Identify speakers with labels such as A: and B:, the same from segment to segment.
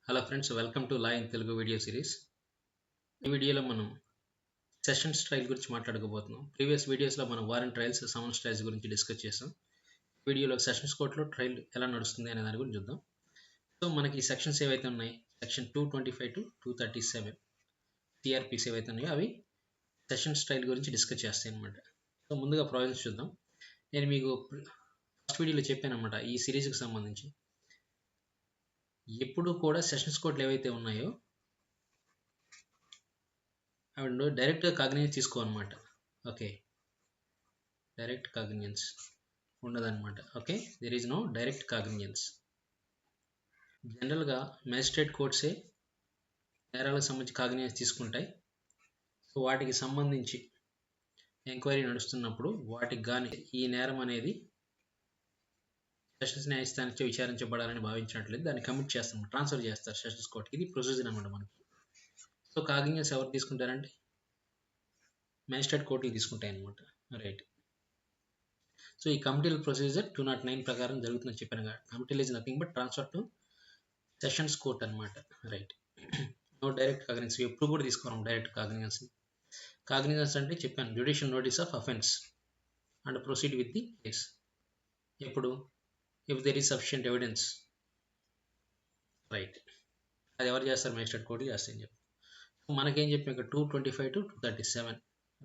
A: Hello friends, welcome to law in Telugu video series. ఈ వీడియోలో మనం సెషన్స్ ట్రయల్ గురించి మాట్లాడుకోబోతున్నాం. ప్రీవియస్ వీడియోస్లో మనం వారెంట్ ట్రయల్స్, సమన్స్ ట్రయల్స్ గురించి డిస్కస్ చేసాం. వీడియోలో సెషన్స్ కోర్టులో ట్రయల్ ఎలా నడుస్తుంది అనే దాని గురించి చూద్దాం. సో మనకి ఈ సెక్షన్స్ ఏవైతే ఉన్నాయి, సెక్షన్ 225 to 237 సిఆర్పిసి ఏవైతే ఉన్నాయో అవి సెషన్స్ ట్రయల్ గురించి డిస్కస్ చేస్తాయి అనమాట. సో ముందుగా ప్రావిజన్స్ చూద్దాం. నేను మీకు ఫస్ట్ వీడియోలో చెప్పాను అనమాట, ఈ సిరీస్కి సంబంధించి ఎప్పుడు కూడా సెషన్స్ కోర్టులు ఏవైతే ఉన్నాయో అవి డైరెక్ట్గా కాగ్నిజెన్స్ తీసుకోవాలన్నమాట. ఓకే, డైరెక్ట్ కాగ్నిజెన్స్ ఉండదన్నమాట. Okay, there is no direct cognizance. జనరల్గా మ్యాజిస్ట్రేట్ కోర్ట్సే నేరాలకు సంబంధించి కాగ్నిజెన్స్ తీసుకుంటాయి. సో వాటికి సంబంధించి ఎంక్వైరీ నడుస్తున్నప్పుడు వాటికి కానీ ఈ నేరం అనేది సెషన్స్ న్యాయస్థానానికి విచారించబడాలని భావించినట్లయితే దాన్ని కమిట్ చేస్తాం, ట్రాన్స్ఫర్ చేస్తారు సెషన్స్ కోర్ట్కి. ఇది ప్రొసీజర్ అనమాట మనకి. సో కాగ్నిజెన్స్ ఎవరు తీసుకుంటారంటే మ్యాజిస్ట్రేట్ కోర్టులు తీసుకుంటాయి అనమాట. రైట్. సో ఈ కమిటీల ప్రొసీజర్ 209 ప్రకారం జరుగుతుందని చెప్పాను కదా. Committal is nothing but transfer to sessions court అనమాట. రైట్. నో డైరెక్ట్ కాగ్నిజెన్స్ ఎప్పుడు కూడా తీసుకోవడం డైరెక్ట్ కాగ్నిజెన్స్. కాగ్నిజెన్స్ అంటే చెప్పాను, judicial notice of offence and proceed with the case. ఎప్పుడు if there is sufficient evidence. Right. అది ఎవరు చేస్తారు? మ్యాజిస్ట్రేట్ కోర్టు చేస్తారని చెప్పి. మనకేం చెప్పాం ఇక్కడ 225 to 237.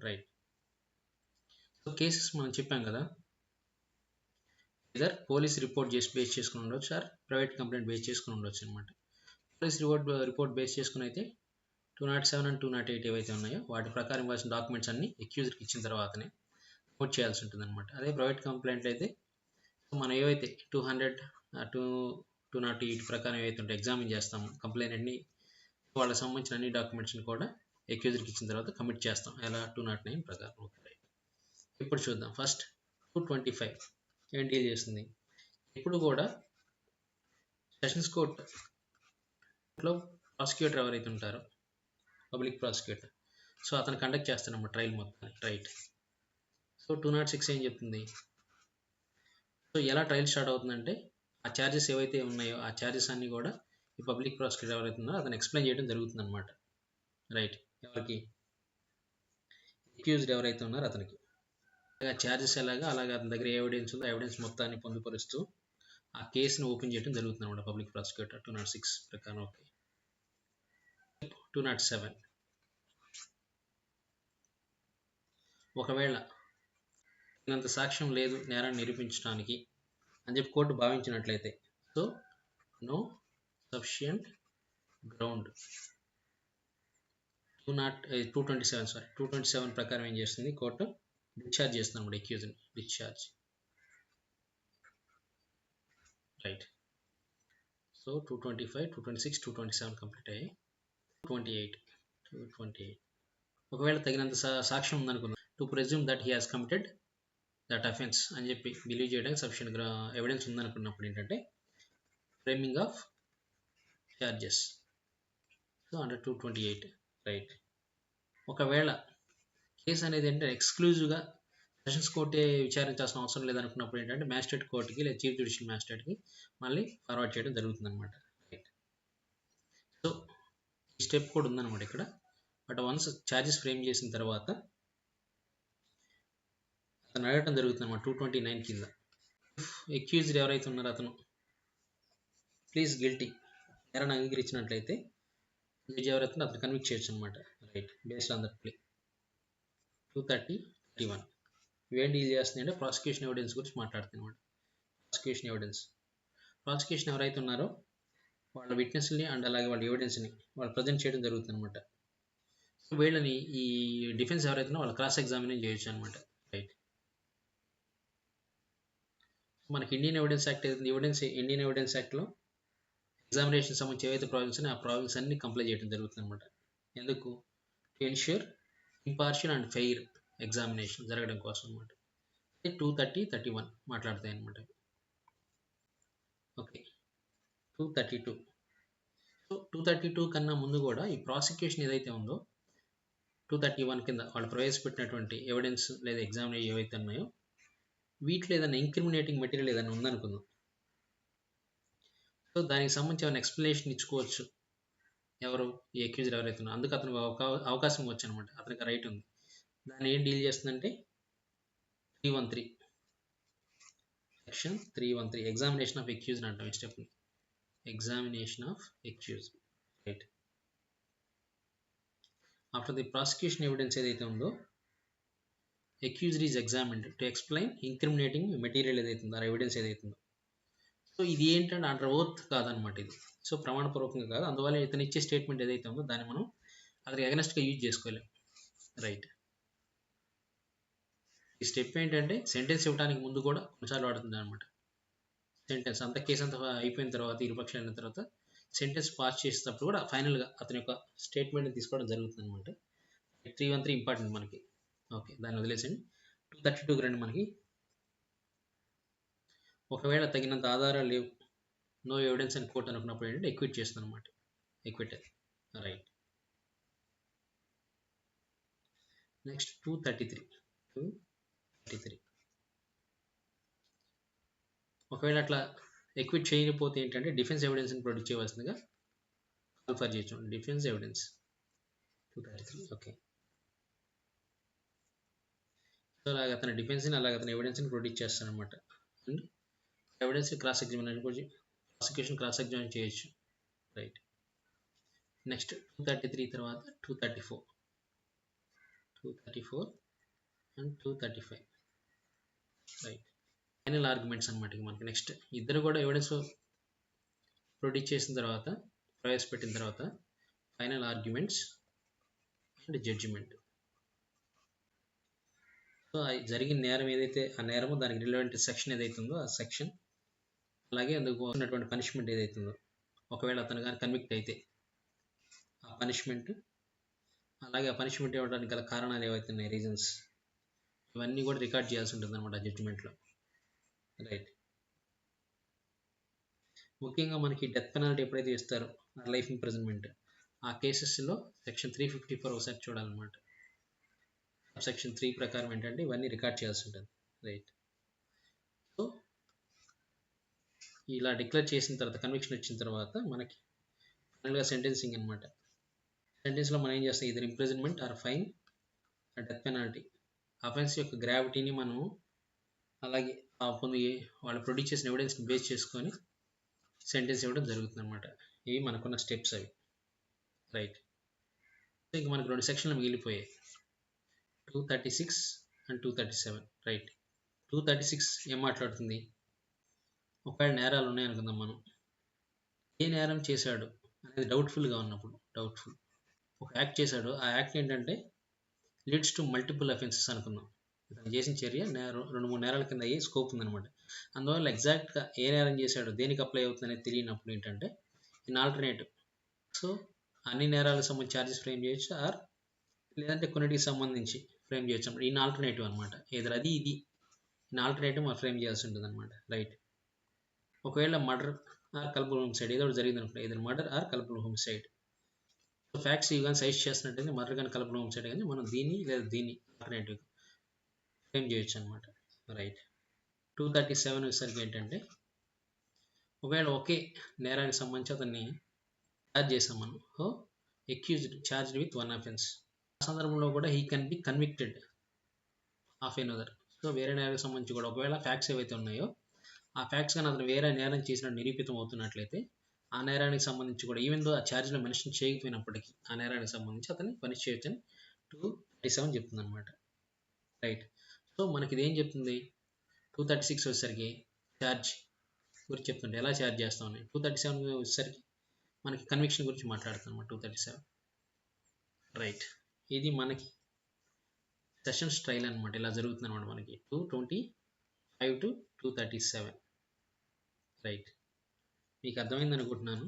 A: రైట్. సో కేసెస్ మనం చెప్పాం కదా, ఇదర్ పోలీస్ రిపోర్ట్ బేస్ చేసుకుని ఉండొచ్చు, ఆర్ ప్రైవేట్ కంప్లైంట్ బేస్ చేసుకుని ఉండొచ్చు అనమాట. పోలీస్ రిపోర్ట్ బేస్ చేసుకుని అయితే 207 and 208 ఏవైతే ఉన్నాయో వాటి ప్రకారం ఇవ్వాల్సిన డాక్యుమెంట్స్ అన్ని అక్యూజ్డ్కి ఇచ్చిన తర్వాతనే నోట్ చేయాల్సి ఉంటుంది అనమాట. అదే ప్రైవేట్ కంప్లైంట్ అయితే మనం ఏవైతే 200 208 ప్రకారం ఏవైతే ఉంటే ఎగ్జామిన్ చేస్తాము కంప్లైంట్ని, వాళ్ళకి సంబంధించిన అన్ని డాక్యుమెంట్స్ని కూడా అక్యూజ్డ్కి ఇచ్చిన తర్వాత కమిట్ చేస్తాం. ఎలా? 209 ప్రకారం. ఓకే. ఇప్పుడు చూద్దాం. ఫస్ట్ 225 ఏం డీల్ చేస్తుంది? ఇప్పుడు కూడా సెషన్స్ కోర్టులో ప్రాసిక్యూటర్ ఎవరైతే ఉంటారో పబ్లిక్ ప్రాసిక్యూటర్, సో అతను కండక్ట్ చేస్తానమాట ట్రయల్ మొత్తాన్ని. రైట్. సో 206 ఏం చెప్తుంది? సో ఎలా ట్రయల్ స్టార్ట్ అవుతుందంటే ఆ ఛార్జెస్ ఏవైతే ఉన్నాయో ఆ ఛార్జెస్ అన్నీ కూడా ఈ పబ్లిక్ ప్రాసిక్యూటర్ ఎవరైతే ఉన్నారో అతను ఎక్స్ప్లెయిన్ చేయడం జరుగుతుంది అనమాట. రైట్. ఎవరికి? అక్యూజ్డ్ ఎవరైతే ఉన్నారో అతనికి ఛార్జెస్ ఎలాగా, అలాగే అతని దగ్గర ఎవిడెన్స్ ఉందో ఎవిడెన్స్ మొత్తాన్ని పొందుపరుస్తూ ఆ కేసుని ఓపెన్ చేయడం జరుగుతుంది అనమాట పబ్లిక్ ప్రాసిక్యూటర్ 206 ప్రకారం. ఓకే. 207 ఒకవేళ తగినంత సాక్ష్యం లేదు నేరాన్ని నిరూపించడానికి అని చెప్పి కోర్టు భావించినట్లయితే, సో నో సఫిషియంట్ గ్రౌండ్ 227 ప్రకారం ఏం చేస్తుంది కోర్టు? డిశ్చార్జ్ చేస్తుంది అనమాట అక్యూజ్ని. డిశ్చార్జ్. రైట్. సో 225, 226, 227 కంప్లీట్ అయ్యాయి. 228 ఒకవేళ తగినంత సాక్ష్యం ఉందనుకుందాం, to presume that he has committed that offence అని చెప్పి బిలీవ్ చేయడానికి సఫిషియంట్ ఎవిడెన్స్ ఉందనుకున్నప్పుడు ఏంటంటే framing of charges. So under 228. Right. ఒకవేళ కేసు అనేది ఏంటంటే ఎక్స్క్లూజివ్గా సెషన్స్ కోర్టే విచారించాల్సిన అవసరం లేదనుకున్నప్పుడు ఏంటంటే మ్యాజిస్ట్రేట్ కోర్టుకి లేదా చీఫ్ జ్యుడిషియల్ మ్యాజిస్ట్రేట్కి మళ్ళీ ఫార్వర్డ్ చేయడం జరుగుతుంది అనమాట. రైట్. సో ఈ స్టెప్ కూడా ఉందన్నమాట ఇక్కడ. బట్ వన్స్ ఛార్జెస్ ఫ్రేమ్ చేసిన తర్వాత అతను అడగటం జరుగుతుంది అనమాట 229 కింద. అక్యూజ్డ్ ఎవరైతే ఉన్నారో అతను ప్లీజ్ గిల్టీ నేరాన్ని అంగీకరించినట్లయితే జడ్జి ఎవరైతే అతను కన్విక్ట్ చేయొచ్చు అనమాట. Right. Based on that play. 230, 31 ఇవేం డీల్ చేస్తుంది అంటే ప్రాసిక్యూషన్ ఎవిడెన్స్ గురించి మాట్లాడుతుంది అనమాట. ప్రాసిక్యూషన్ ఎవరైతే ఉన్నారో వాళ్ళ విట్నెస్ని అండ్ అలాగే వాళ్ళ ఎవిడెన్స్ని వాళ్ళు ప్రజెంట్ చేయడం జరుగుతుంది అనమాట. సో వీళ్ళని ఈ డిఫెన్స్ ఎవరైతే వాళ్ళు క్రాస్ ఎగ్జామినేషన్ చేయొచ్చు అనమాట. రైట్. మనకి ఇండియన్ ఎవిడెన్స్ యాక్ట్లో ఎగ్జామినేషన్ సంబంధించి ఏవైతే ప్రావిజన్స్ ఉన్నాయో ఆ ప్రావిజన్స్ అన్ని కంప్లై చేయడం జరుగుతుంది అనమాట. ఎందుకు? To ensure impartial and fair examination జరగడం కోసం అనమాట. 230, 31 మాట్లాడతాయి అనమాట. ఓకే. 232. సో 232 కన్నా ముందు కూడా ఈ ప్రాసిక్యూషన్ ఏదైతే ఉందో 231 కింద వాళ్ళు ప్రవేశపెట్టినటువంటి ఎవిడెన్స్ లేదా ఎగ్జామినేషన్ ఏవైతే ఉన్నాయో వీటిలో ఏదైనా ఇంక్రిమినేటింగ్ మెటీరియల్ ఏదైనా ఉందనుకుందాం. సో సో దానికి సంబంధించి ఏమైనా ఎక్స్ప్లెనేషన్ ఇచ్చుకోవచ్చు ఎవరు ఈ అక్యూజ్డ్ ఎవరైతే ఉన్నారో, అందుకు అతనికి అవకాశం ఇవ్వచ్చు అనమాట, అతనికి రైట్ ఉంది. దాన్ని ఏం డీల్ చేస్తుందంటే 313 సెక్షన్ 313 ఎగ్జామినేషన్ ఆఫ్ అక్యూజ్డ్ అంటాం ఈ stepney, examination of accused. Right. After the prosecution evidence ఏదైతే ఉందో accused is examined to explain incriminating material ఏదైతే ఉందో, ఆ ఎవిడెన్స్ ఏదైతే ఉందో. సో ఇది ఏంటంటే అండర్ ఓత్ కాదనమాట ఇది, సో ప్రమాణపూర్వకంగా కాదు, అందువల్ల ఇతను ఇచ్చే స్టేట్మెంట్ ఏదైతే ఉందో దాన్ని మనం అతనికి అగెనెస్ట్గా యూజ్ చేసుకోలేం. రైట్. ఈ స్టెప్ ఏంటంటే సెంటెన్స్ ఇవ్వడానికి ముందు కూడా కొన్నిసార్లు వాడుతుంది అనమాట. సెంటెన్స్ అంత కేసు అంతా అయిపోయిన తర్వాత, ఇరుపక్షాలు అయిన తర్వాత సెంటెన్స్ పాస్ చేసేటప్పుడు కూడా ఫైనల్గా అతని యొక్క స్టేట్మెంట్ని తీసుకోవడం జరుగుతుంది అనమాట. 313 ఇంపార్టెంట్ మనకి. ఓకే, దాన్ని వదిలేసండి. 232 రండి. మనకి ఒకవేళ తగినంత ఆధారాలు లేవు, నో ఎవిడెన్స్ అని కోర్ట్ అనుకున్నప్పుడు ఏంటంటే ఎక్విట్ చేస్తుంది అనమాట. ఎక్విటెడ్. రైట్. నెక్స్ట్ 233. ఒకవేళ అట్లా ఎక్విట్ చేయకపోతే ఏంటంటే డిఫెన్స్ ఎవిడెన్స్ని ప్రొడ్యూస్ చేయవలసిందిగా కాల్ఫర్ చేయొచ్చు. Defence evidence 233. ఓకే, సో అలాగ అతని డిఫెన్స్ని, అలాగ అతని ఎవిడెన్స్ని ప్రొడ్యూస్ చేస్తారనమాట. అండ్ ఎవిడెన్స్ క్రాస్ ఎగ్జామినేషన్ కూడా ప్రాసిక్యూషన్ క్రాస్ ఎగ్జామిన్ చేయొచ్చు. రైట్. నెక్స్ట్ 233 తర్వాత 234 అండ్ 235. రైట్. ఫైనల్ ఆర్గ్యుమెంట్స్ అనమాట మనకి. నెక్స్ట్ ఇద్దరు కూడా ఎవిడెన్స్ ప్రొడ్యూస్ చేసిన తర్వాత, ప్రవేశపెట్టిన తర్వాత final arguments and judgement. So జరిగిన నేరం ఏదైతే ఆ నేరము, దానికి రిలవెంట్ సెక్షన్ ఏదైతే ఉందో ఆ సెక్షన్, అలాగే అందుకు ఉన్నటువంటి పనిష్మెంట్ ఏదైతే ఉందో, ఒకవేళ అతను కానీ కన్విక్ట్ అయితే ఆ పనిష్మెంట్, అలాగే ఆ పనిష్మెంట్ ఇవ్వడానికి గల కారణాలు ఏవైతే ఉన్నాయి, రీజన్స్, ఇవన్నీ కూడా రికార్డ్ చేయాల్సి ఉంటుంది అనమాట జడ్జిమెంట్లో. రైట్. ముఖ్యంగా మనకి డెత్ పెనాల్టీ ఎప్పుడైతే ఇస్తారో, లైఫ్ ఇంప్రిజన్మెంట్, ఆ కేసెస్లో సెక్షన్ 354 ఒకసారి చూడాలన్నమాట. సెక్షన్ 3 ప్రకారం ఏంటంటే ఇవన్నీ రికార్డ్ చేయాల్సి ఉంటుంది. రైట్. సో ఇలా డిక్లేర్ చేసిన తర్వాత, కన్విక్షన్ వచ్చిన తర్వాత మనకి ఫైనల్గా సెంటెన్సింగ్ అనమాట. సెంటెన్స్లో మనం ఏం చేస్తాం, ఇది imprisonment are fine, death penalty, offence యొక్క గ్రావిటీని మనం, అలాగే వాళ్ళు ప్రొడ్యూస్ చేసిన ఎవిడెన్స్ని బేస్ చేసుకొని సెంటెన్స్ ఇవ్వడం జరుగుతుంది అనమాట. ఇవి మనకున్న స్టెప్స్ అవి. రైట్. ఇంక మనకు 2 సెక్షన్లు మిగిలిపోయాయి, 236 అండ్ 237. రైట్. 236 ఏం మాట్లాడుతుంది, ఒకవేళ నేరాలు ఉన్నాయనుకుందాం మనం, ఏ నేరం చేశాడు అనేది డౌట్ఫుల్గా ఉన్నప్పుడు, ఒక యాక్ట్ చేశాడు, ఆ యాక్ట్ ఏంటంటే లీడ్స్ టు మల్టిపుల్ అఫెన్సెస్ అనుకుందాం, ఇతను చేసిన చర్య 2-3 నేరాల కింద అయ్యే స్కోప్ ఉందన్నమాట. అందువల్ల ఎగ్జాక్ట్గా ఏ నేరం చేశాడో, దేనికి అప్లై అవుతుంది అనేది తెలియనప్పుడు ఏంటంటే ఇన్ ఆల్టర్నేటివ్, సో అన్ని నేరాలకు సంబంధించి ఛార్జెస్ ఫ్రేమ్ చేయొచ్చు, లేదంటే కొన్నిటికి సంబంధించి ఫ్రేమ్ చేయొచ్చు అన్నమాట. ఇన్ ఆల్టర్నేటివ్ అనమాట, ఏదో అది ఇది ఇన్ ఆల్టర్నేటివ్ మనం ఫ్రేమ్ చేయాల్సి ఉంటుంది అనమాట. రైట్. ఒకవేళ మర్డర్ ఆర్ కల్పబుల్ హోమిసైడ్ ఏదో జరిగింది అనుకుంటే, ఏదో murder or culpable homicide, so facts ఇవి కానీ సజెస్ట్ చేస్తున్నట్టయితే మర్డర్ కానీ కల్పబుల్ హోమిసైడ్ కానీ మనం దీన్ని లేదా దీన్ని ఆల్టర్నేటివ్ ఫ్రేమ్ చేయొచ్చు అనమాట. రైట్. 237 వచ్చేసరికి ఏంటంటే ఒకవేళ ఒకే నేరానికి సంబంధించి అతన్ని ఛార్జ్ చేసాం మనం, so accused charged with one offence, ఆ సందర్భంలో కూడా he can be convicted of another. So వేరే నేరానికి సంబంధించి కూడా ఒకవేళ ఫ్యాక్ట్స్ ఏవైతే ఉన్నాయో ఆ ఫ్యాక్ట్స్ కానీ అతను వేరే నేరం చేసినట్టు నిరూపితం అవుతున్నట్లయితే ఆ నేరానికి సంబంధించి కూడా, ఈవెన్ దో ఆ ఛార్జ్లో మెన్షన్ చేయకపోయినప్పటికీ ఆ నేరానికి సంబంధించి అతన్ని పనిష్ చేయొచ్చని 237 చెప్తుంది అనమాట. రైట్. సో మనకి ఇదేం చెప్తుంది, 236 వచ్చేసరికి ఛార్జ్ గురించి చెప్తుంటే ఎలా ఛార్జ్ చేస్తామని, 237 వచ్చేసరికి మనకి కన్విక్షన్ గురించి మాట్లాడుతాం అనమాట. 237. రైట్. ఇది మనకి సెషన్స్ ట్రయల్ అనమాట, ఇలా జరుగుతుంది అనమాట మనకి 225 to 237. రైట్. మీకు అర్థమైంది అనుకుంటున్నాను.